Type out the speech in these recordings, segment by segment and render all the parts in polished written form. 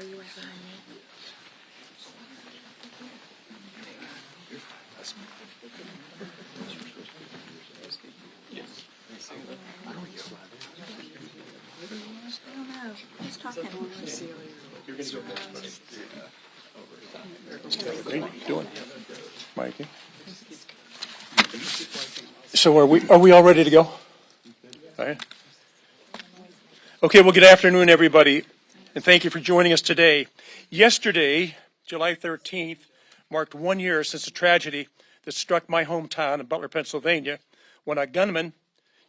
Are you right behind me? I don't know. Who's talking? You're going to go next, buddy. How you doing, Mikey? So are we all ready to go? All right. Okay, well, good afternoon, everybody, and thank you for joining us today. Yesterday, July 13th, marked 1 year since the tragedy that struck my hometown in Butler, Pennsylvania, when a gunman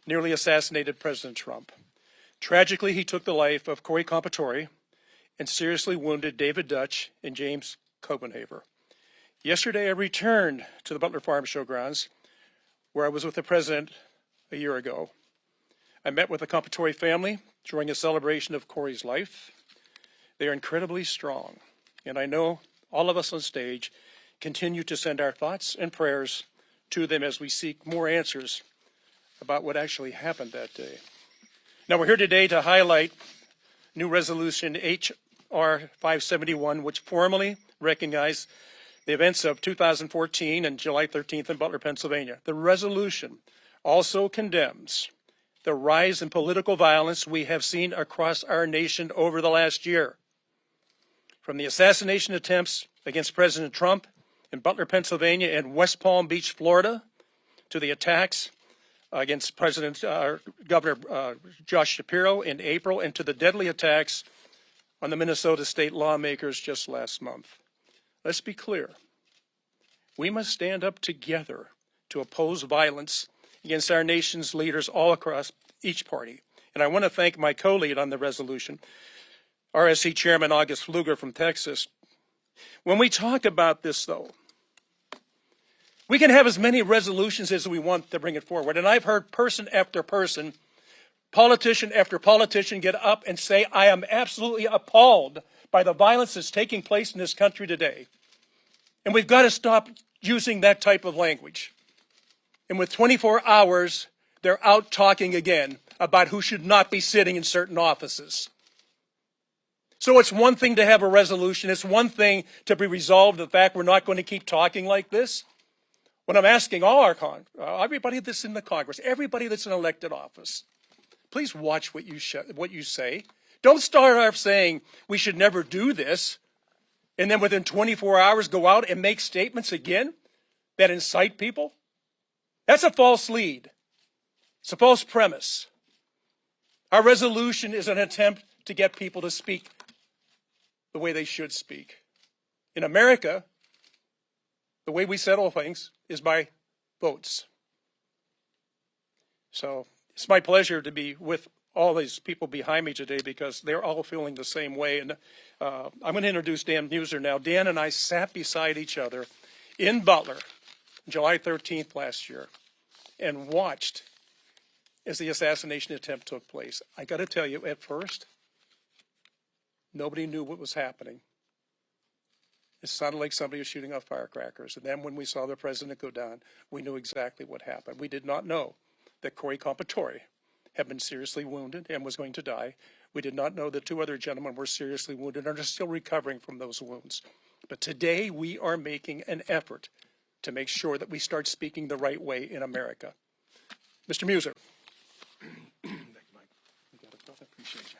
nearly assassinated President Trump. Tragically, he took the life of Comperatore and seriously wounded David Dutch and James Copenhaver. Yesterday, I returned to the Butler Farm Showgrounds, where I was with the president a year ago. I met with the Comperatore family during a celebration of Corey's life. They are incredibly strong, and I know all of us on stage continue to send our thoughts and prayers to them as we seek more answers about what actually happened that day. Now, we're here today to highlight new resolution H.R. 571, which formally recognized the events of 2014 and July 13th in Butler, Pennsylvania. The resolution also condemns the rise in political violence we have seen across our nation over the last year. From the assassination attempts against President Trump in Butler, Pennsylvania and West Palm Beach, Florida, to the attacks against Governor Josh Shapiro in April, and to the deadly attacks on the Minnesota state lawmakers just last month. Let's be clear. We must stand up together to oppose violence against our nation's leaders all across each party. And I want to thank my co-lead on the resolution, RSC Chairman August Pfluger from Texas. When we talk about this, though, we can have as many resolutions as we want to bring it forward. And I've heard person after person, politician after politician get up and say, I am absolutely appalled by the violence that's taking place in this country today. And we've got to stop using that type of language. And with 24 hours, they're out talking again about who should not be sitting in certain offices. So it's one thing to have a resolution. It's one thing to be resolved the fact we're not going to keep talking like this. When I'm asking all our everybody that's in the Congress, everybody that's in elected office, please watch what you say. Don't start off saying we should never do this, and then within 24 hours go out and make statements again that incite people. That's a false lead. It's a false premise. Our resolution is an attempt to get people to speak the way they should speak. In America, the way we settle things is by votes. So it's my pleasure to be with all these people behind me today because they're all feeling the same way. And I'm going to introduce Dan Muser now. Dan and I sat beside each other in Butler July 13th last year and watched as the assassination attempt took place. I got to tell you, at first, nobody knew what was happening. It sounded like somebody was shooting off firecrackers. And then when we saw the president go down, we knew exactly what happened. We did not know that Comperatore had been seriously wounded and was going to die. We did not know that two other gentlemen were seriously wounded and are still recovering from those wounds. But today we are making an effort to make sure that we start speaking the right way in America. Mr. Muser. Thank you, Mike. Appreciate you.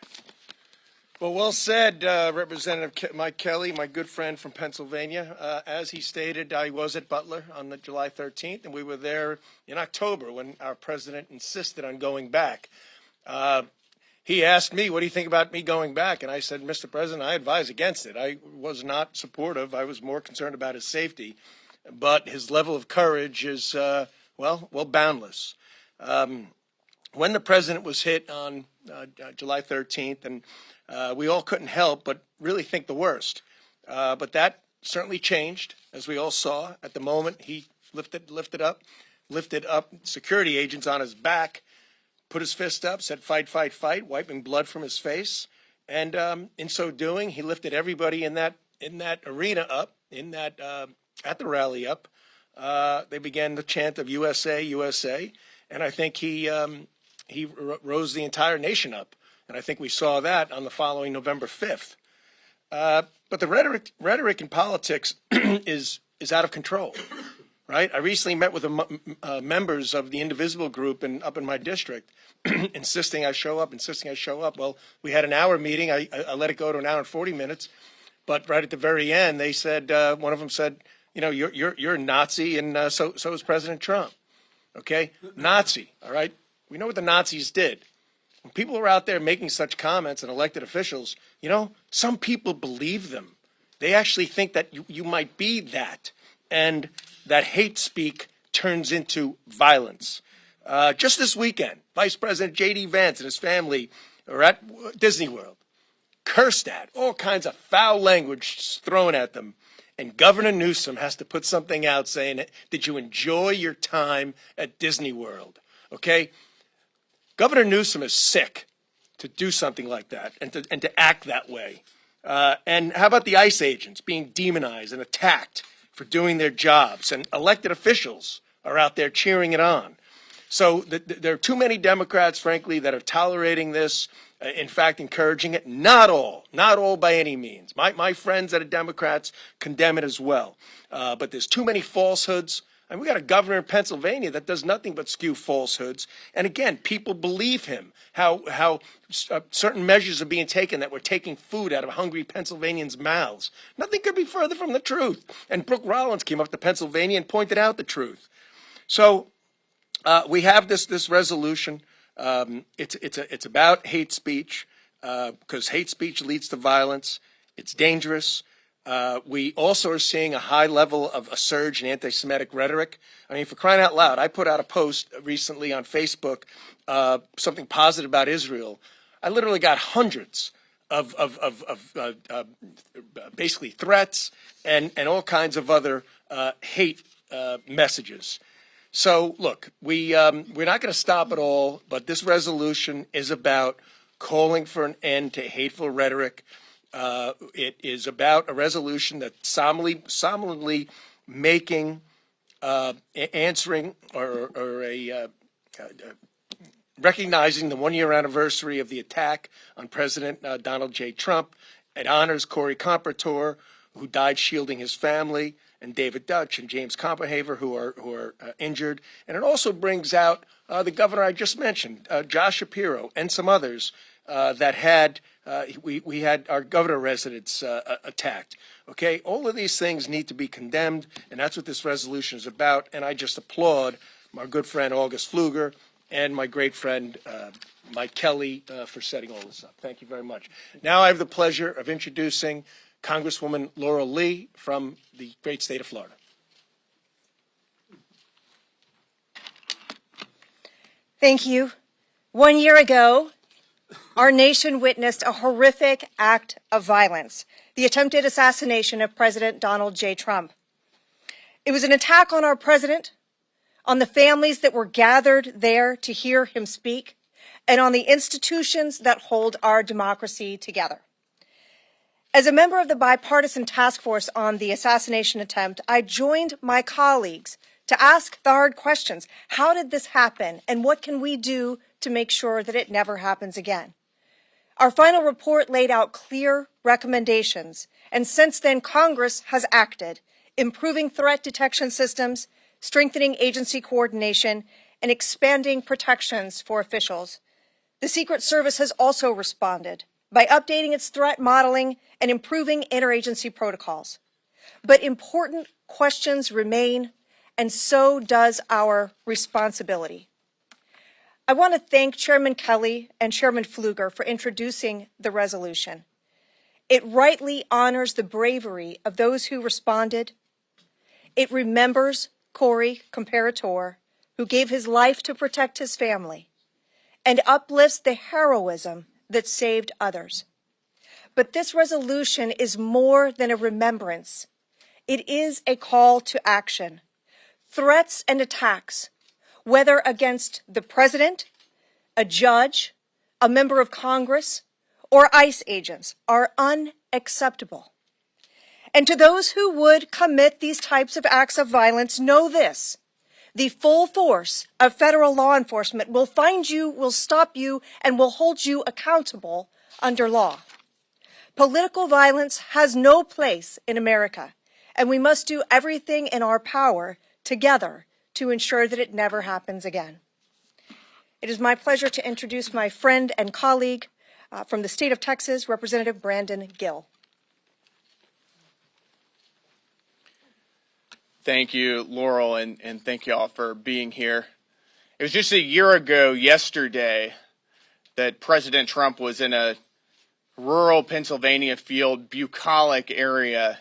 Well said, Representative Mike Kelly, my good friend from Pennsylvania. As he stated, I was at Butler on the July 13th, and we were there in October when our president insisted on going back. He asked me, what do you think about me going back? And I said, Mr. President, I advise against it. I was not supportive. I was more concerned about his safety. But his level of courage is, boundless. When the president was hit on July 13th, and we all couldn't help but really think the worst. But that certainly changed, as we all saw. At the moment, he lifted up security agents on his back, put his fist up, said, fight, fight, fight, wiping blood from his face. And in so doing, he lifted everybody in that arena up, at the rally up. They began the chant of USA, USA. And I think he rose the entire nation up. And I think we saw that on the following November 5th. But the rhetoric in politics is out of control, right? I recently met with the members of the Indivisible group up in my district, insisting I show up. Well, we had an hour meeting. I let it go to an hour and 40 minutes. But right at the very end, they said, one of them said, you know, you're a Nazi, and so is President Trump. Okay? Nazi, all right? We know what the Nazis did. When people are out there making such comments and elected officials, you know, some people believe them. They actually think that you might be that, and that hate speak turns into violence. Just this weekend, Vice President J.D. Vance and his family are at Disney World, cursed at, all kinds of foul language thrown at them. And Governor Newsom has to put something out saying, did you enjoy your time at Disney World? Okay? Governor Newsom is sick to do something like that and to act that way. And how about the ICE agents being demonized and attacked for doing their jobs? And elected officials are out there cheering it on. So there are too many Democrats, frankly, that are tolerating this, in fact, encouraging it. Not all by any means. My friends that are Democrats condemn it as well. But there's too many falsehoods. And we got a governor in Pennsylvania that does nothing but spew falsehoods. And again, people believe him, how certain measures are being taken that we're taking food out of hungry Pennsylvanians' mouths. Nothing could be further from the truth. And Brooke Rollins came up to Pennsylvania and pointed out the truth. So we have this resolution. It's about hate speech, because hate speech leads to violence. It's dangerous. We also are seeing a high level of a surge in anti-Semitic rhetoric. I mean, for crying out loud, I put out a post recently on Facebook, something positive about Israel. I literally got hundreds of basically threats and all kinds of other hate messages. So, look, we're not going to stop it all, but this resolution is about calling for an end to hateful rhetoric. It is about a resolution that solemnly making, answering or recognizing the one-year anniversary of the attack on President Donald J. Trump. It honors Corey Comperatore, who died shielding his family, and David Dutch and James Comperatore, who are injured. And it also brings out the governor I just mentioned, Josh Shapiro, and some others that had we had our governor residence attacked. Okay, all of these things need to be condemned, and that's what this resolution is about. And I just applaud my good friend August Pfluger and my great friend Mike Kelly for setting all this up. Thank you very much. Now I have the pleasure of introducing Congresswoman Laurel Lee from the great state of Florida. Thank you. 1 year ago, our nation witnessed a horrific act of violence, the attempted assassination of President Donald J. Trump. It was an attack on our president, on the families that were gathered there to hear him speak, and on the institutions that hold our democracy together. As a member of the bipartisan task force on the assassination attempt, I joined my colleagues to ask the hard questions. How did this happen, and what can we do to make sure that it never happens again? Our final report laid out clear recommendations, and since then, Congress has acted, improving threat detection systems, strengthening agency coordination, and expanding protections for officials. The Secret Service has also responded by updating its threat modeling and improving interagency protocols. But important questions remain, and so does our responsibility. I want to thank Chairman Kelly and Chairman Pfluger for introducing the resolution. It rightly honors the bravery of those who responded. It remembers Corey Comperatore, who gave his life to protect his family, and uplifts the heroism that saved others. But this resolution is more than a remembrance. It is a call to action. Threats and attacks, whether against the president, a judge, a member of Congress, or ICE agents, are unacceptable. And to those who would commit these types of acts of violence, know this: the full force of federal law enforcement will find you, will stop you, and will hold you accountable under law. Political violence has no place in America, and we must do everything in our power together to ensure that it never happens again. It is my pleasure to introduce my friend and colleague from the state of Texas, Representative Brandon Gill. Thank you, Laurel, and thank you all for being here. It was just a year ago yesterday that President Trump was in a rural Pennsylvania field, bucolic area,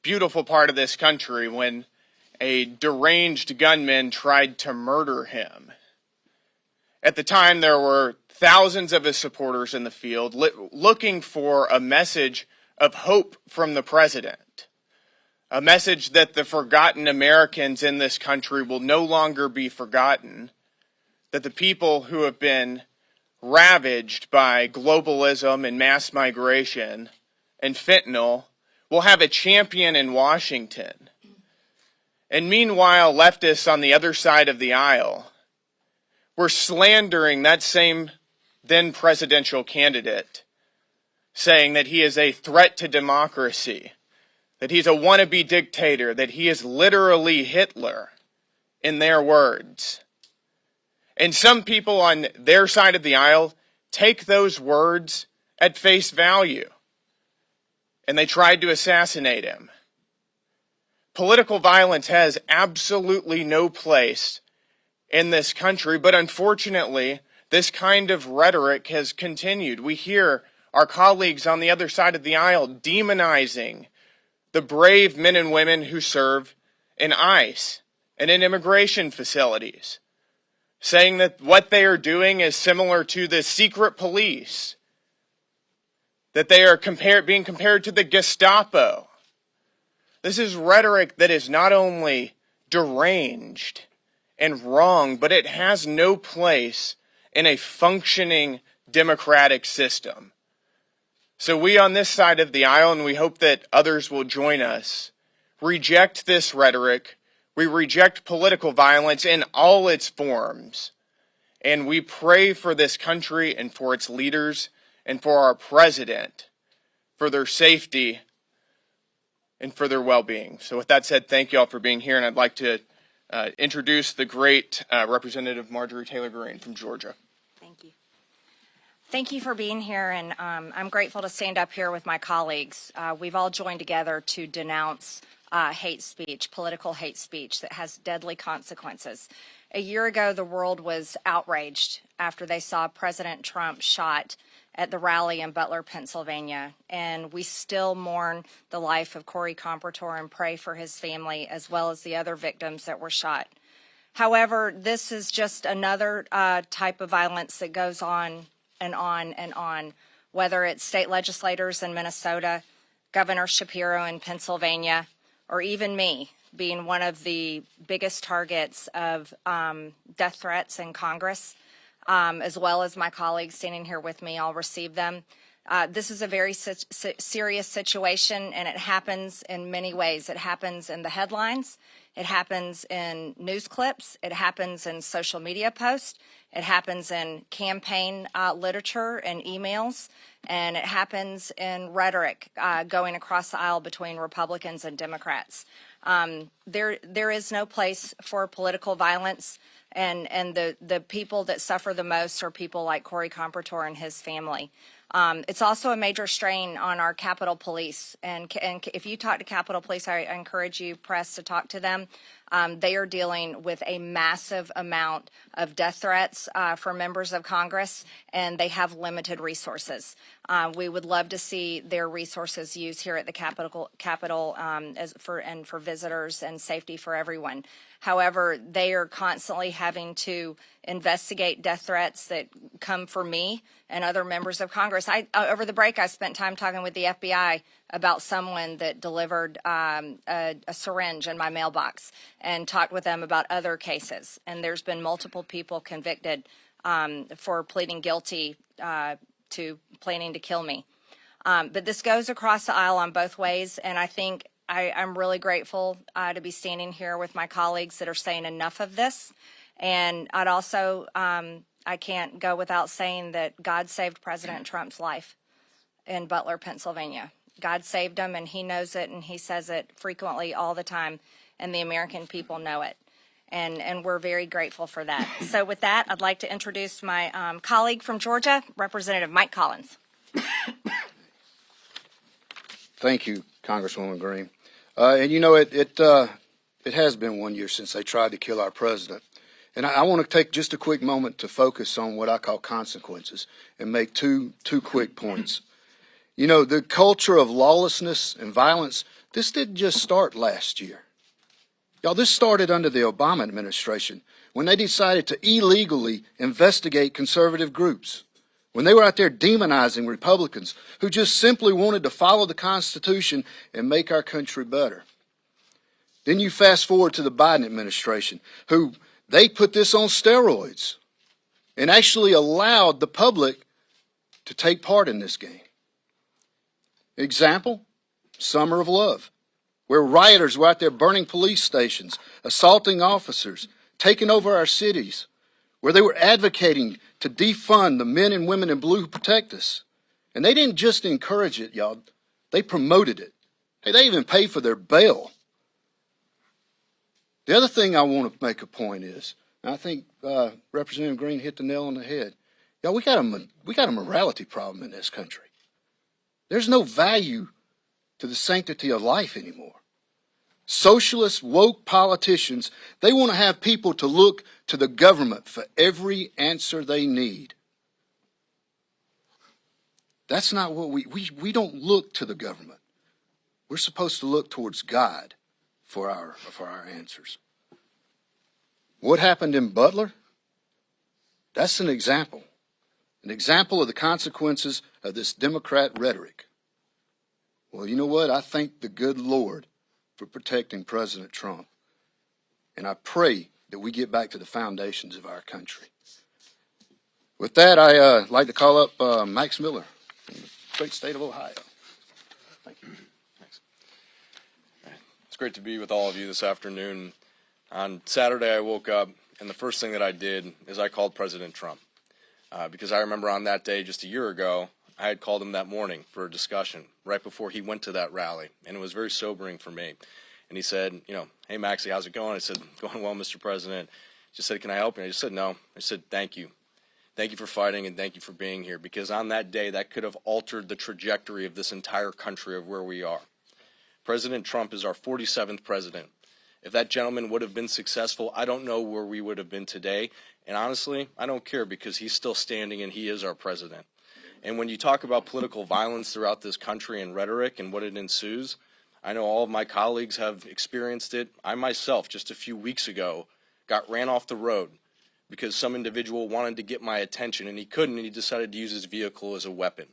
beautiful part of this country, when a deranged gunman tried to murder him. At the time, there were thousands of his supporters in the field looking for a message of hope from the president, a message that the forgotten Americans in this country will no longer be forgotten, that the people who have been ravaged by globalism and mass migration and fentanyl will have a champion in Washington. And meanwhile, leftists on the other side of the aisle were slandering that same then presidential candidate, saying that he is a threat to democracy, that he's a wannabe dictator, that he is literally Hitler, in their words. And some people on their side of the aisle take those words at face value, and they tried to assassinate him. Political violence has absolutely no place in this country, but unfortunately, this kind of rhetoric has continued. We hear our colleagues on the other side of the aisle demonizing the brave men and women who serve in ICE and in immigration facilities, saying that what they are doing is similar to the secret police, that they are being compared to the Gestapo. This is rhetoric that is not only deranged and wrong, but it has no place in a functioning democratic system. So we on this side of the aisle, and we hope that others will join us, reject this rhetoric. We reject political violence in all its forms. And we pray for this country and for its leaders and for our president, for their safety and for their well-being. So with that said, thank you all for being here. And I'd like to introduce the great Representative Marjorie Taylor Greene from Georgia. Thank you. Thank you for being here, and I'm grateful to stand up here with my colleagues. We've all joined together to denounce hate speech, political hate speech that has deadly consequences. A year ago, the world was outraged after they saw President Trump shot at the rally in Butler, Pennsylvania, and we still mourn the life of Comperatore and pray for his family as well as the other victims that were shot. However, this is just another type of violence that goes on and on and on, whether it's state legislators in Minnesota, Governor Shapiro in Pennsylvania, or even me being one of the biggest targets of death threats in Congress, as well as my colleagues standing here with me. I'll receive them. This is a very serious situation, and it happens in many ways. It happens in the headlines. It happens in news clips. It happens in social media posts. It happens in campaign literature and emails. And it happens in rhetoric going across the aisle between Republicans and Democrats. There is no place for political violence. And the people that suffer the most are people like Comperatore and his family. It's also a major strain on our Capitol Police. And if you talk to Capitol Police, I encourage you, press, to talk to them. They are dealing with a massive amount of death threats for members of Congress, and they have limited resources. We would love to see their resources used here at the Capitol for visitors and safety for everyone. However, they are constantly having to investigate death threats that come for me and other members of Congress. Over the break, I spent time talking with the FBI about someone that delivered a syringe in my mailbox, and talked with them about other cases. And there's been multiple people convicted for pleading guilty to planning to kill me. But this goes across the aisle on both ways, and I think I'm really grateful to be standing here with my colleagues that are saying enough of this. And I'd also, I can't go without saying that God saved President Trump's life. in Butler, Pennsylvania. God saved him, and he knows it, and he says it frequently all the time, and the American people know it. And we're very grateful for that. So with that, I'd like to introduce my colleague from Georgia, Representative Mike Collins. Thank you, Congresswoman Green. And you know, it has been 1 year since they tried to kill our president. And I want to take just a quick moment to focus on what I call consequences and make two quick points. You know, the culture of lawlessness and violence, this didn't just start last year. Y'all, this started under the Obama administration when they decided to illegally investigate conservative groups, when they were out there demonizing Republicans who just simply wanted to follow the Constitution and make our country better. Then you fast forward to the Biden administration, who they put this on steroids and actually allowed the public to take part in this game. Example, Summer of Love, where rioters were out there burning police stations, assaulting officers, taking over our cities, where they were advocating to defund the men and women in blue who protect us. And they didn't just encourage it, y'all. They promoted it. Hey, they even paid for their bail. The other thing I want to make a point is, and I think Representative Green hit the nail on the head, y'all, we got a morality problem in this country. There's no value to the sanctity of life anymore. Socialist, woke politicians, they want to have people to look to the government for every answer they need. That's not what we don't look to the government. We're supposed to look towards God for our answers. What happened in Butler? That's an example of the consequences of this Democrat rhetoric. Well, you know what? I thank the good Lord for protecting President Trump. And I pray that we get back to the foundations of our country. With that, I'd like to call up Max Miller from the great state of Ohio. Thank you. Thanks. It's great to be with all of you this afternoon. On Saturday, I woke up, and the first thing that I did is I called President Trump. Because I remember on that day just a year ago, I had called him that morning for a discussion right before he went to that rally, and it was very sobering for me. And he said, hey, Maxie, how's it going? I said, going well, Mr. President. He just said, can I help you? I just said, no. I said, thank you. Thank you for fighting, and thank you for being here, because on that day, that could have altered the trajectory of this entire country of where we are. President Trump is our 47th president. If that gentleman would have been successful, I don't know where we would have been today. And honestly, I don't care, because he's still standing and he is our president. And when you talk about political violence throughout this country and rhetoric and what it ensues, I know all of my colleagues have experienced it. I myself, just a few weeks ago, got ran off the road because some individual wanted to get my attention, and he couldn't, and he decided to use his vehicle as a weapon.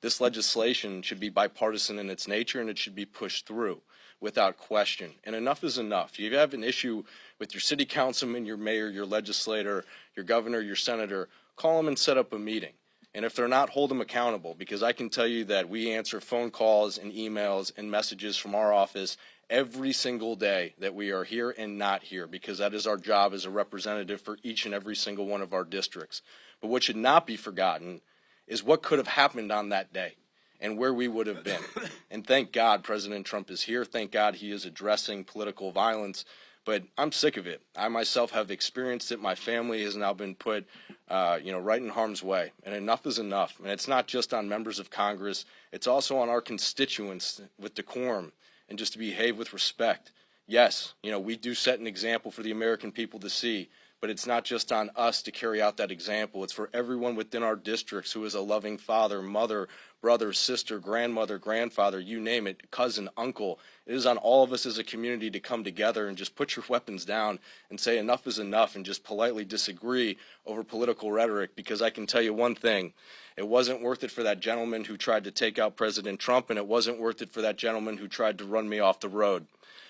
This legislation should be bipartisan in its nature, and it should be pushed through without question. And enough is enough. You have an issue with your city councilman, your mayor, your legislator, your governor, your senator, call them and set up a meeting. And if they're not, hold them accountable, because I can tell you that we answer phone calls and emails and messages from our office every single day that we are here and not here, because that is our job as a representative for each and every single one of our districts. But what should not be forgotten is what could have happened on that day and where we would have been. And thank God President Trump is here. Thank God he is addressing political violence. But I'm sick of it. I myself have experienced it. My family has now been put, right in harm's way. And enough is enough. And it's not just on members of Congress. It's also on our constituents with decorum and just to behave with respect. Yes, we do set an example for the American people to see. But it's not just on us to carry out that example. It's for everyone within our districts who is a loving father, mother, brother, sister, grandmother, grandfather, you name it, cousin, uncle. It is on all of us as a community to come together and just put your weapons down and say enough is enough and just politely disagree over political rhetoric, because I can tell you one thing. It wasn't worth it for that gentleman who tried to take out President Trump, and it wasn't worth it for that gentleman who tried to run me off the road.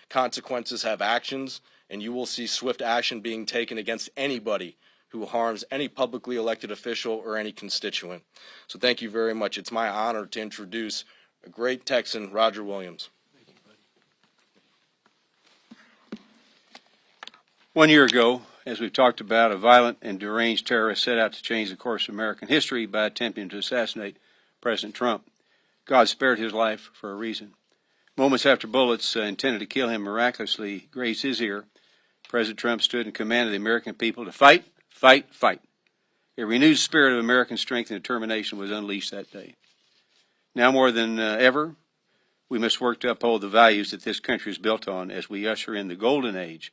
Consequences have actions, and you will see swift action being taken against anybody who harms any publicly elected official or any constituent. So thank you very much. It's my honor to introduce a great Texan, Roger Williams. 1 year ago, as we've talked about, a violent and deranged terrorist set out to change the course of American history by attempting to assassinate President Trump. God spared his life for a reason. Moments after bullets intended to kill him miraculously grazed his ear, President Trump stood in command of the American people to fight, fight, fight. A renewed spirit of American strength and determination was unleashed that day. Now more than ever, we must work to uphold the values that this country is built on as we usher in the golden age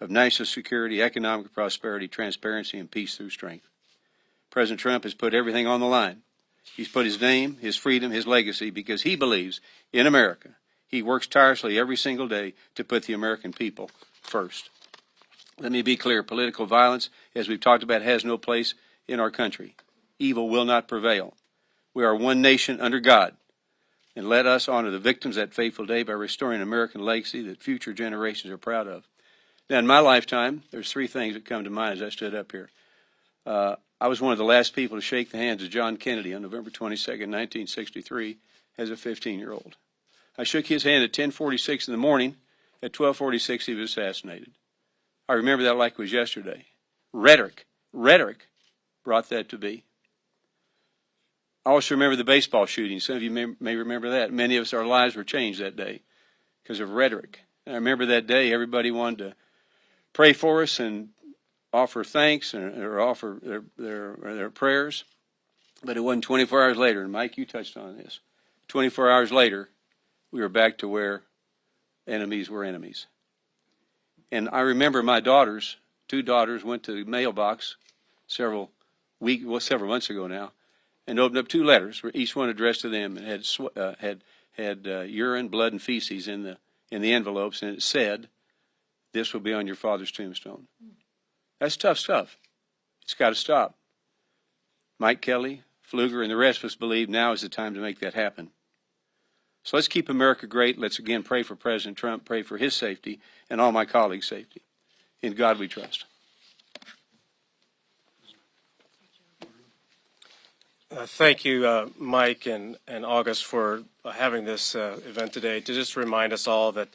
of national security, economic prosperity, transparency, and peace through strength. President Trump has put everything on the line. He's put his name, his freedom, his legacy, because he believes in America. He works tirelessly every single day to put the American people first. Let me be clear, political violence, as we've talked about, has no place in our country. Evil will not prevail. We are one nation under God. And let us honor the victims that fateful day by restoring an American legacy that future generations are proud of. Now, in my lifetime, there's three things that come to mind as I stood up here. I was one of the last people to shake the hands of John Kennedy on November 22nd, 1963, as a 15-year-old. I shook his hand at 10:46 in the morning. At 12:46, he was assassinated. I remember that like it was yesterday. Rhetoric brought that to be. I also remember the baseball shooting. Some of you may remember that. Many of us, our lives were changed that day because of rhetoric. And I remember that day everybody wanted to pray for us and offer thanks or offer their prayers. But it wasn't 24 hours later, and Mike, you touched on this. 24 hours later, we were back to where enemies were enemies. And I remember my daughters, two daughters, went to the mailbox several months ago now, and opened up two letters, each one addressed to them, and had urine, blood, and feces in the envelopes, and it said, "This will be on your father's tombstone." That's tough stuff. It's got to stop. Mike Kelly, Pfluger, and the rest of us believe now is the time to make that happen. So let's keep America great. Let's again pray for President Trump, pray for his safety, and all my colleagues' safety. In God we trust. Thank you, Mike and August, for having this event today to just remind us all that,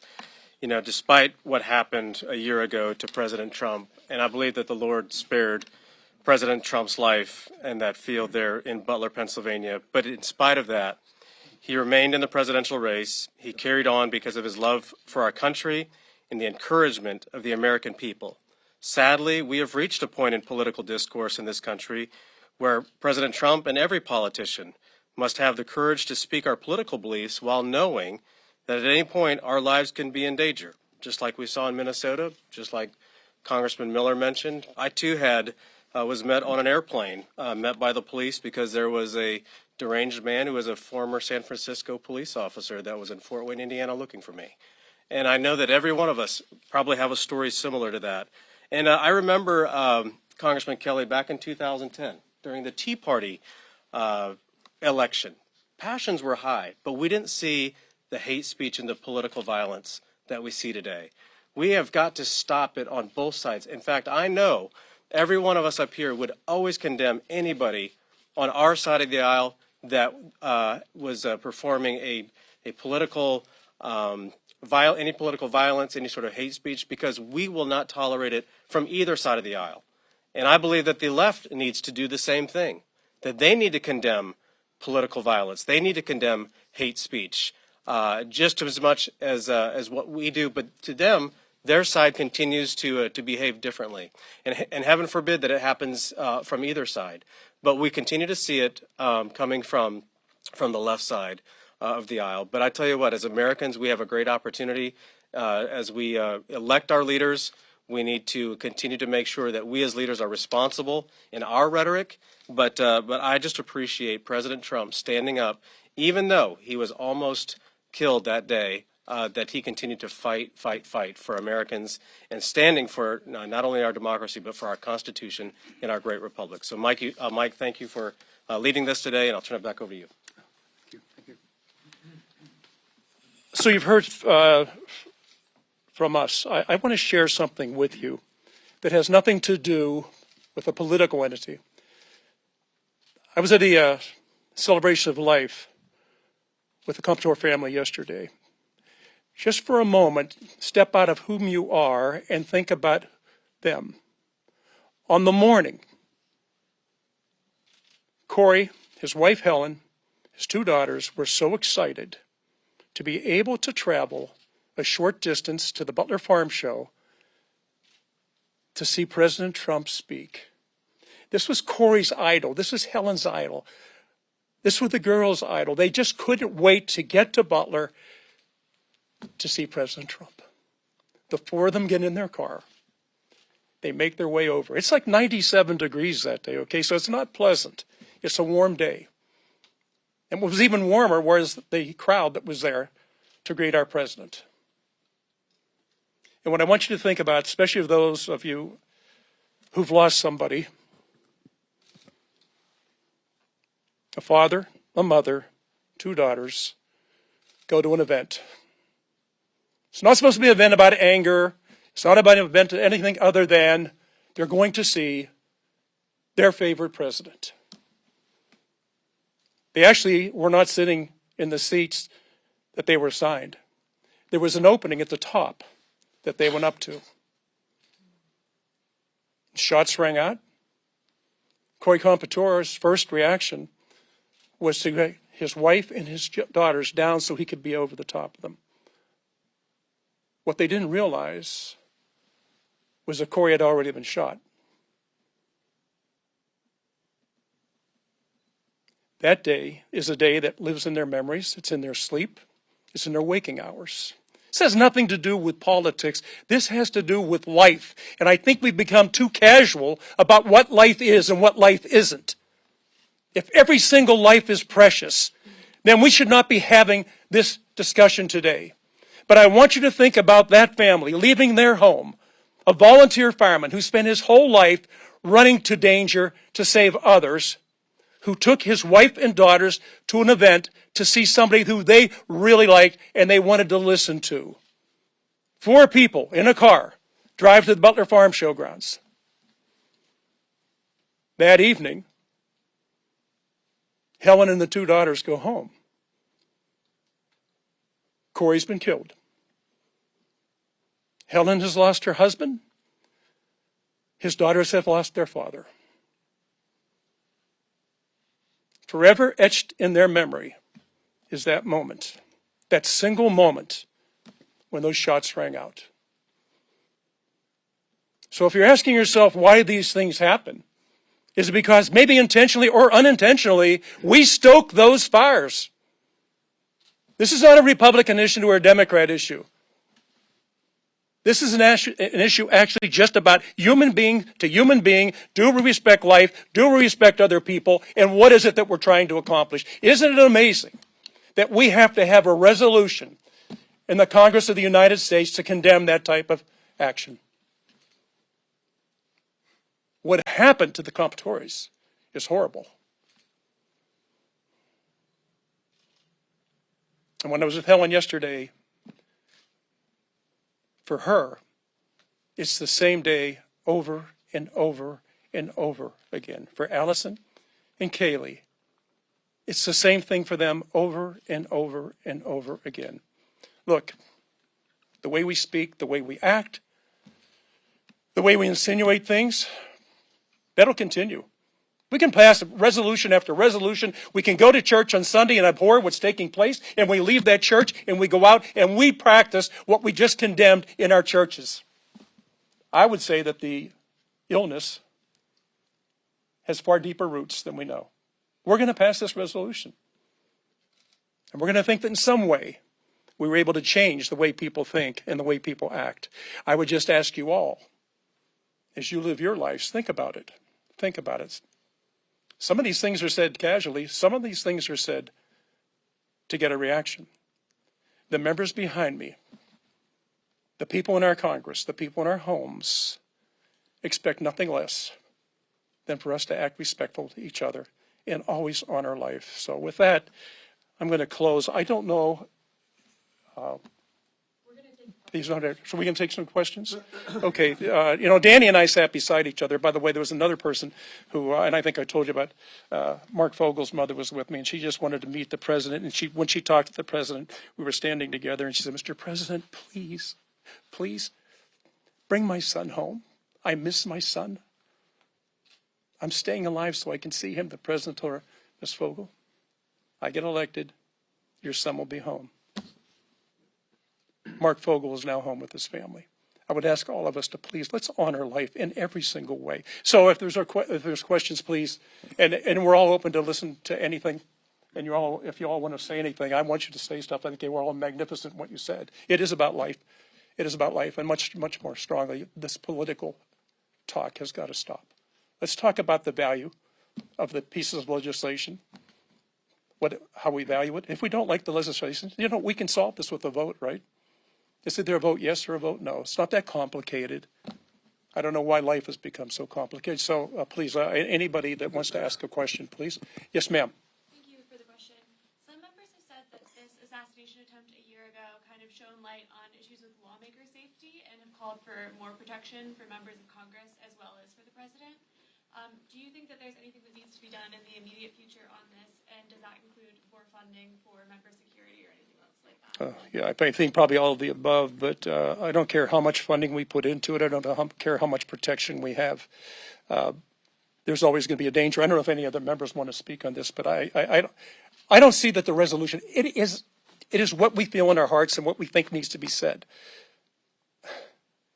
despite what happened a year ago to President Trump, and I believe that the Lord spared President Trump's life in that field there in Butler, Pennsylvania, but in spite of that, he remained in the presidential race. He carried on because of his love for our country and the encouragement of the American people. Sadly, we have reached a point in political discourse in this country where President Trump and every politician must have the courage to speak our political beliefs while knowing that at any point our lives can be in danger, just like we saw in Minnesota, just like Congressman Miller mentioned. I too was met on an airplane, met by the police because there was a deranged man who was a former San Francisco police officer that was in Fort Wayne, Indiana, looking for me. And I know that every one of us probably have a story similar to that. And I remember Congressman Kelly back in 2010 during the Tea Party election. Passions were high, but we didn't see the hate speech and the political violence that we see today. We have got to stop it on both sides. In fact, I know every one of us up here would always condemn anybody on our side of the aisle that was performing a political any political violence, any sort of hate speech, because we will not tolerate it from either side of the aisle. And I believe that the left needs to do the same thing, that they need to condemn political violence. They need to condemn hate speech just as much as what we do. But to them, their side continues to behave differently. And heaven forbid that it happens from either side. But we continue to see it coming from the left side of the aisle. But I tell you what, as Americans, we have a great opportunity as we elect our leaders. We need to continue to make sure that we as leaders are responsible in our rhetoric. But I just appreciate President Trump standing up, even though he was almost killed that day, that he continued to fight for Americans and standing for not only our democracy, but for our Constitution and our great republic. So, Mike, thank you for leading this today, and I'll turn it back over to you. Thank you. So you've heard from us. I want to share something with you that has nothing to do with a political entity. I was at a celebration of life with the Comperatore family yesterday. Just for a moment, step out of whom you are and think about them. On the morning, Corey, his wife Helen, his two daughters were so excited to be able to travel a short distance to the Butler Farm Show to see President Trump speak. This was Corey's idol. This was Helen's idol. This was the girls' idol. They just couldn't wait to get to Butler to see President Trump. The four of them get in their car. They make their way over. It's like 97 degrees that day, okay? So it's not pleasant. It's a warm day. And what was even warmer was the crowd that was there to greet our president. And what I want you to think about, especially of those of you who've lost somebody, a father, a mother, two daughters, go to an event. It's not supposed to be an event about anger. It's not about an event anything other than they're going to see their favorite president. They actually were not sitting in the seats that they were assigned. There was an opening at the top that they went up to. Shots rang out. Corey Comperatore's first reaction was to get his wife and his daughters down so he could be over the top of them. What they didn't realize was that Corey had already been shot. That day is a day that lives in their memories. It's in their sleep. It's in their waking hours. This has nothing to do with politics. This has to do with life. And I think we've become too casual about what life is and what life isn't. If every single life is precious, then we should not be having this discussion today. But I want you to think about that family leaving their home, a volunteer fireman who spent his whole life running to danger to save others, who took his wife and daughters to an event to see somebody who they really liked and they wanted to listen to. 4 people in a car drive to the Butler Farm Show grounds. That evening, Helen and the 2 daughters go home. Corey's been killed. Helen has lost her husband. His daughters have lost their father. Forever etched in their memory is that moment, that single moment when those shots rang out. So if you're asking yourself why these things happen, is it because maybe intentionally or unintentionally we stoke those fires? This is not a Republican issue or a Democrat issue. This is an issue actually just about human being to human being. Do we respect life? Do we respect other people? And what is it that we're trying to accomplish? Isn't it amazing that we have to have a resolution in the Congress of the United States to condemn that type of action? What happened to the Comperatores is horrible. And when I was with Helen yesterday, for her, it's the same day over and over and over again. For Allison and Kaylee, it's the same thing for them over and over and over again. Look, the way we speak, the way we act, the way we insinuate things, that'll continue. We can pass resolution after resolution. We can go to church on Sunday and abhor what's taking place, and we leave that church and we go out and we practice what we just condemned in our churches. I would say that the illness has far deeper roots than we know. We're going to pass this resolution. And we're going to think that in some way we were able to change the way people think and the way people act. I would just ask you all, as you live your lives, think about it. Think about it. Some of these things are said casually. Some of these things are said to get a reaction. The members behind me, the people in our Congress, the people in our homes, expect nothing less than for us to act respectful to each other and always honor life. So with that, I'm going to close. I don't know. He's not there. So we can take some questions? Okay. Danny and I sat beside each other. By the way, there was another person who, and I think I told you about, Mark Fogel's mother was with me, and she just wanted to meet the president. And when she talked to the president, we were standing together, and she said, "Mr. President, please, please bring my son home. I miss my son. I'm staying alive so I can see him." The president told her, "Miss Fogel, I get elected, your son will be home. Mark Fogel is now home with his family. I would ask all of us to please, let's honor life in every single way. So if there's questions, please, and we're all open to listen to anything. And if you all want to say anything, I want you to say stuff. I think they were all magnificent what you said. It is about life. It is about life, and much more strongly, this political talk has got to stop. Let's talk about the value of the pieces of legislation, how we value it. If we don't like the legislation, we can solve this with a vote, right? Is it there a vote yes or a vote no? It's not that complicated. I don't know why life has become so complicated. So please, anybody that wants to ask a question, please. Yes, ma'am. Thank you for the question. Some members have said that this assassination attempt a year ago kind of shone light on issues with lawmaker safety and have called for more protection for members of Congress as well as for the president. Do you think that there's anything that needs to be done in the immediate future on this, and does that include more funding for member security or anything else like that? Yeah, I think probably all of the above, but I don't care how much funding we put into it. I don't care how much protection we have. There's always going to be a danger. I don't know if any other members want to speak on this, but I don't see that the resolution, it is what we feel in our hearts and what we think needs to be said.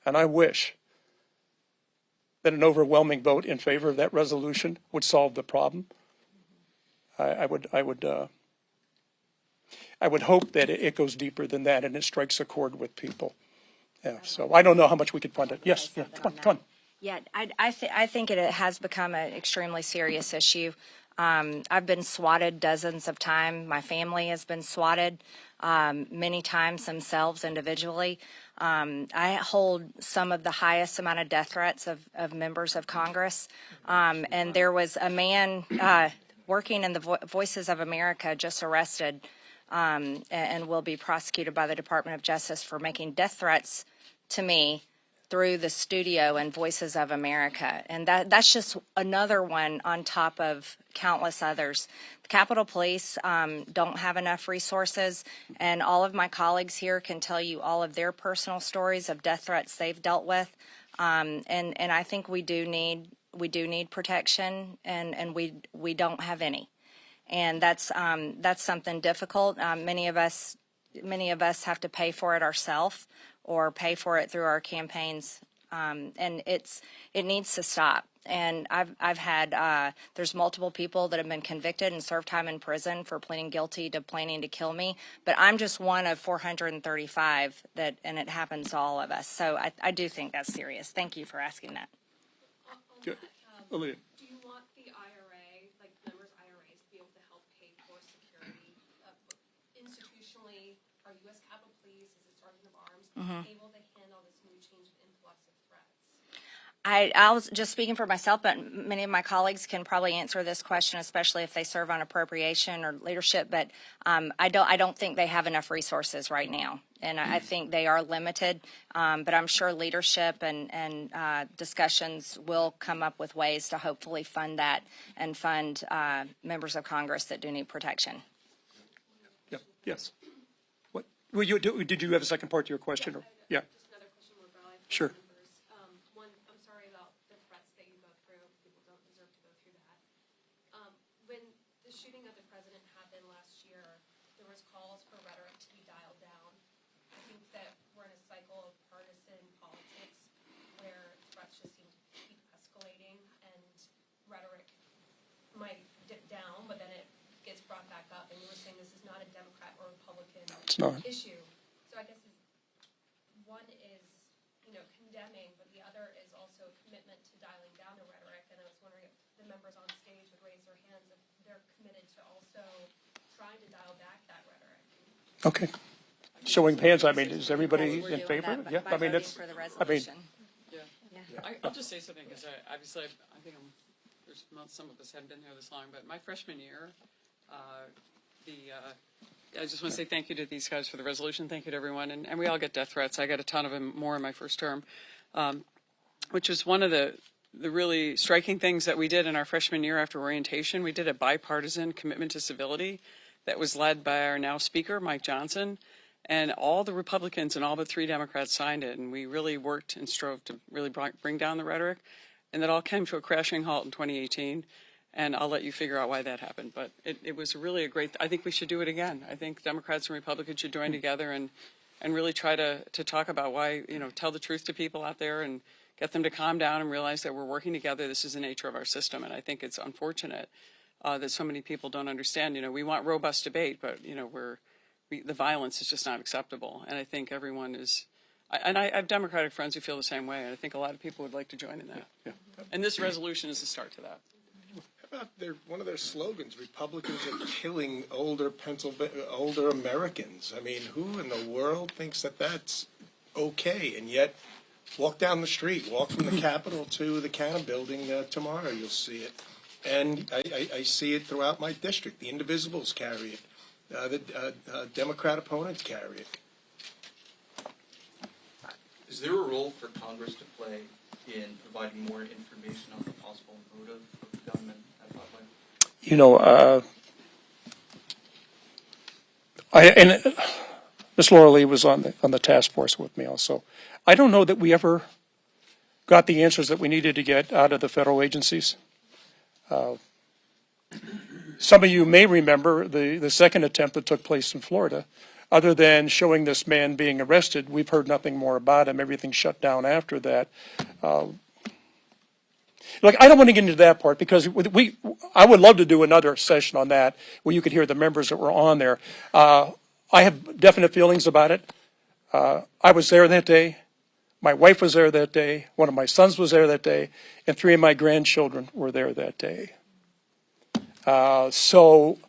And I wish that an overwhelming vote in favor of that resolution would solve the problem. I would hope that it goes deeper than that and it strikes a chord with people. Yeah. So I don't know how much we could fund it. Yes. Yeah. Come on. Yeah, I think it has become an extremely serious issue. I've been swatted dozens of times. My family has been swatted many times themselves individually. I hold some of the highest amount of death threats of members of Congress. And there was a man working in the Voices of America just arrested and will be prosecuted by the Department of Justice for making death threats to me through the studio and Voices of America. And that's just another one on top of countless others. The Capitol Police don't have enough resources, and all of my colleagues here can tell you all of their personal stories of death threats they've dealt with. And I think we do need protection, and we don't have any. And that's something difficult. Many of us have to pay for it ourselves, or pay for it through our campaigns, and it needs to stop. And I've had there's multiple people that have been convicted and served time in prison for pleading guilty to planning to kill me, but I'm just one of 435 and it happens to all of us. So I do think that's serious. Thank you for asking that. Good. Olivia. Do you want the IRA, like members' IRAs, to be able to help pay for security? Institutionally, our U.S. Capitol Police, as a Sergeant of Arms, able to handle this new change of influx of threats? I was just speaking for myself, but many of my colleagues can probably answer this question, especially if they serve on appropriation or leadership. But I don't think they have enough resources right now, and I think they are limited. But I'm sure leadership and discussions will come up with ways to hopefully fund that and fund members of Congress that do need protection. Yep. Yes. What? Well, did you have a second part to your question? Yeah. Just another question more broadly. Sure. One, I'm sorry about the threats that you go through. People don't deserve to go through that. When the shooting of the president happened last year, there was calls for rhetoric to be dialed down. I think that we're in a cycle of partisan politics where threats just seem to keep escalating, and rhetoric might dip down, but then it gets brought back up. And you were saying this is not a Democrat or Republican issue. So I guess one is, condemning, but the other is also a commitment to dialing down the rhetoric. And I was wondering if the members on stage would raise their hands if they're committed to also trying to dial back that rhetoric. Okay. Showing hands. I mean, is everybody in favor? Yeah. I mean, it's. I'll just say something because I think some of us haven't been here this long, but my freshman year, I just want to say thank you to these guys for the resolution. Thank you to everyone. And we all get death threats. I got a ton of them more in my first term, which was one of the really striking things that we did in our freshman year after orientation. We did a bipartisan commitment to civility that was led by our now speaker, Mike Johnson, and all the Republicans and all but 3 Democrats signed it. And we really worked and strove to really bring down the rhetoric. And that all came to a crashing halt in 2018. And I'll let you figure out why that happened. But it was really a great, I think we should do it again. I think Democrats and Republicans should join together and really try to talk about why, tell the truth to people out there and get them to calm down and realize that we're working together. This is the nature of our system. And I think it's unfortunate that so many people don't understand. We want robust debate, but, the violence is just not acceptable. And I think everyone is, I have Democratic friends who feel the same way. And I think a lot of people would like to join in that. Yeah. And this resolution is the start to that. How about one of their slogans, Republicans are killing older Americans? I mean, who in the world thinks that that's okay? And yet, walk down the street, walk from the Capitol to the Cannon Building tomorrow, you'll see it. And I see it throughout my district. The Indivisibles carry it. The Democrat opponents carry it. Is there a role for Congress to play in providing more information on the possible motive of the gunman at Butler? And Miss Laura Lee was on the task force with me also. I don't know that we ever got the answers that we needed to get out of the federal agencies. Some of you may remember the second attempt that took place in Florida. Other than showing this man being arrested, we've heard nothing more about him. Everything shut down after that. Look, I don't want to get into that part because I would love to do another session on that where you could hear the members that were on there. I have definite feelings about it. I was there that day. My wife was there that day. One of my sons was there that day. And 3 of my grandchildren were there that day. So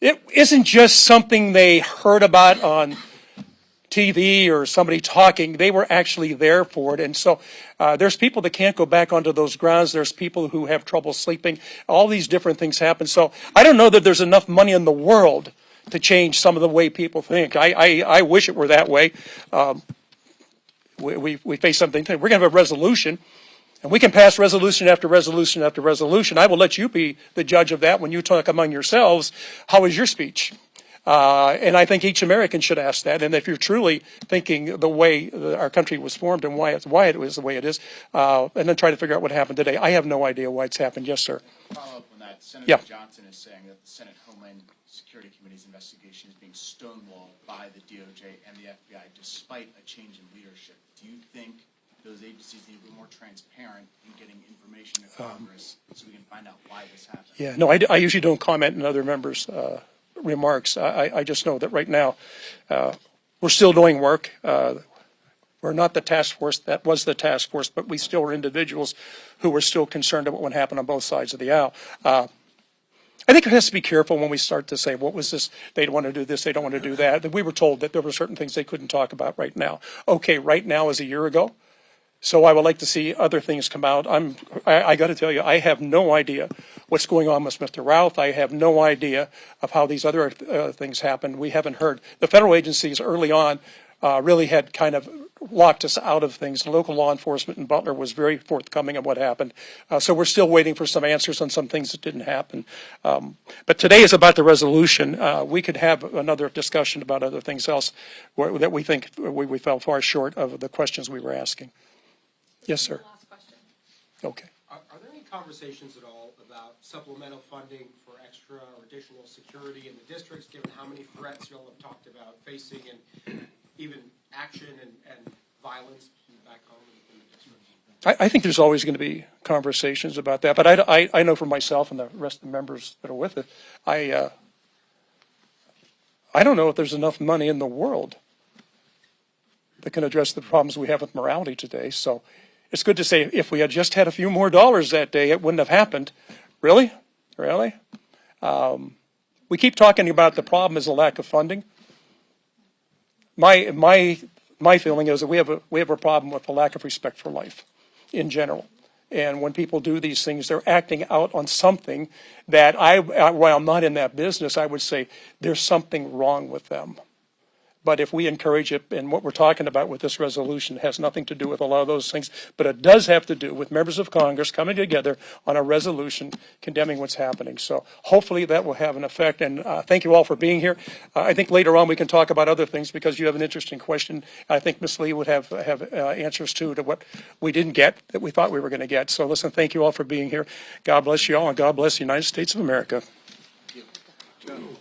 it isn't just something they heard about on TV or somebody talking. They were actually there for it. And so there's people that can't go back onto those grounds. There's people who have trouble sleeping. All these different things happen. So I don't know that there's enough money in the world to change some of the way people think. I wish it were that way. We face something. We're going to have a resolution. And we can pass resolution after resolution after resolution. I will let you be the judge of that when you talk among yourselves. How is your speech? And I think each American should ask that. And if you're truly thinking the way our country was formed and why it was the way it is, and then try to figure out what happened today. I have no idea why it's happened. Yes, sir. Follow up on that. Senator Johnson is saying that the Senate Homeland Security Committee's investigation is being stonewalled by the DOJ and the FBI despite a change in leadership. Do you think those agencies need to be more transparent in getting information to Congress so we can find out why this happened? Yeah, no, I usually don't comment on other members' remarks. I just know that right now we're still doing work. We're not the task force. That was the task force, but we still are individuals who are still concerned about what happened on both sides of the aisle. I think it has to be careful when we start to say, what was this? They don't want to do this. They don't want to do that. We were told that there were certain things they couldn't talk about right now. Okay, right now is a year ago. So I would like to see other things come out. I got to tell you, I have no idea what's going on with Mr. Routh. I have no idea of how these other things happened. We haven't heard. The federal agencies early on really had kind of locked us out of things. Local law enforcement in Butler was very forthcoming of what happened. So we're still waiting for some answers on some things that didn't happen. But today is about the resolution. We could have another discussion about other things else that we think we fell far short of the questions we were asking. Yes, sir. Last question. Okay. Are there any conversations at all about supplemental funding for extra or additional security in the districts, given how many threats you all have talked about facing and even action and violence back home in the districts? I think there's always going to be conversations about that, but I know for myself and the rest of the members that are with it, I don't know if there's enough money in the world that can address the problems we have with morality today. So it's good to say if we had just had a few more dollars that day, it wouldn't have happened. Really? Really? We keep talking about the problem is a lack of funding. My feeling is that we have a problem with the lack of respect for life in general. And when people do these things, they're acting out on something that while I'm not in that business, I would say there's something wrong with them. But if we encourage it, and what we're talking about with this resolution has nothing to do with a lot of those things, but it does have to do with members of Congress coming together on a resolution condemning what's happening. So hopefully that will have an effect. And thank you all for being here. I think later on we can talk about other things because you have an interesting question. I think Ms. Lee would have answers to what we didn't get that we thought we were going to get. So listen, thank you all for being here. God bless you all, and God bless the United States of America. Thank you.